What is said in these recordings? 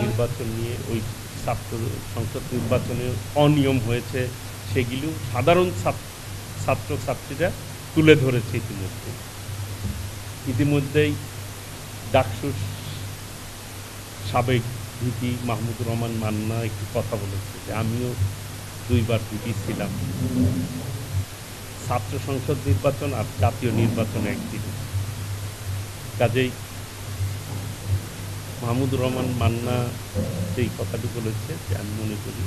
নির্বাচন নিয়ে ওই ছাত্র সংসদ নির্বাচনে অনিয়ম হয়েছে সেগুলো সাধারণ ছাত্রছাত্রীরা তুলে ধরেছে। ইতিমধ্যেই ডাকসুর সাবেক ভিপি মাহমুদুর রহমান মান্না একটি কথা বলেছে যে আমিও 2 বার ভিপি ছিলাম। ছাত্র সংসদ নির্বাচন আর জাতীয় নির্বাচন একদিন। কাজেই মাহমুদুর রহমান মান্না সেই কথাটি বলেছে যে আমি মনে করি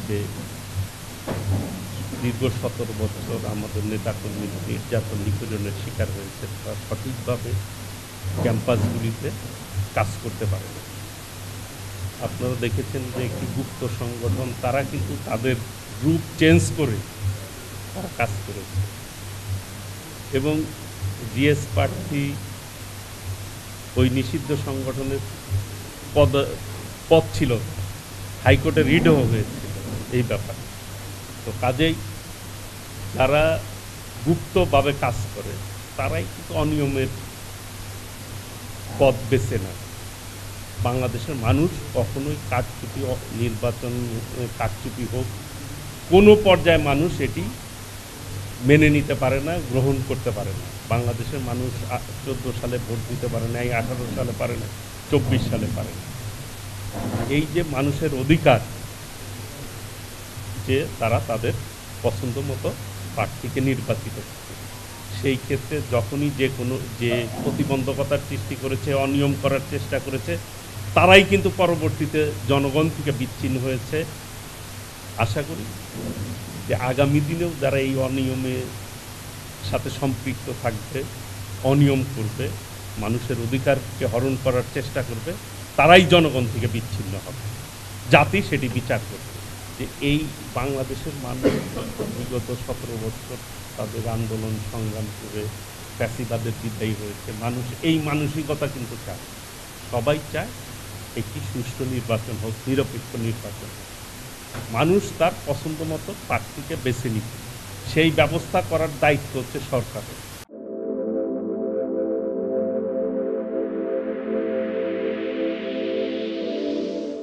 যে দীর্ঘ 17 বছর আমাদের নেতাকর্মী নির্যাতন নিপীড়নের শিকার হয়েছে, তারা সঠিকভাবে ক্যাম্পাসগুলিতে কাজ করতে পারে না। আপনারা দেখেছেন যে একটি গুপ্ত সংগঠন, তারা কিন্তু তাদের রূপ চেঞ্জ করে তারা কাজ করেছে এবং জিএস প্রার্থী ওই নিষিদ্ধ সংগঠনের পদ ছিল, হাইকোর্টে রিটও হয়েছিল এই ব্যাপারে। তো কাজেই যারা গুপ্তভাবে কাজ করে তারাই কিন্তু অনিয়মের পথ বেছে নেয়। বাংলাদেশের মানুষ কখনোই কারচুপি, নির্বাচন কারচুপি হোক, কোনো পর্যায়ে মানুষ এটি মেনে নিতে পারে না, গ্রহণ করতে পারে না। বাংলাদেশের মানুষ 14 সালে ভোট দিতে পারে না, 18 সালে পারে না, 24 সালে পারে না। এই যে মানুষের অধিকার যে তারা তাদের পছন্দ মতো প্রার্থীকে নির্বাচিত করছে, সেই ক্ষেত্রে যখনই যে প্রতিবন্ধকতার সৃষ্টি করেছে, অনিয়ম করার চেষ্টা করেছে, তারাই কিন্তু পরবর্তীতে জনগণ থেকে বিচ্ছিন্ন হয়েছে। আশা করি যে আগামী দিনেও যারা এই অনিয়মের সাথে সম্পৃক্ত থাকবে, অনিয়ম করবে, মানুষের অধিকারকে হরণ করার চেষ্টা করবে, তারাই জনগণ থেকে বিচ্ছিন্ন হবে। জাতি সেটি বিচার করবে যে এই বাংলাদেশের মানুষ বিগত 17 বছর তাদের আন্দোলন সংগ্রাম করে ফ্যাসিবাদের বিদায়ী হয়েছে। মানুষ এই মানসিকতা কিন্তু চায়, সবাই চায় একটি সুষ্ঠু নির্বাচন হোক, নিরপেক্ষ নির্বাচন হোক, মানুষ তার পছন্দ মতো প্রার্থীকে বেছে নিতে। সেই ব্যবস্থা করার দায়িত্ব হচ্ছে সরকারের।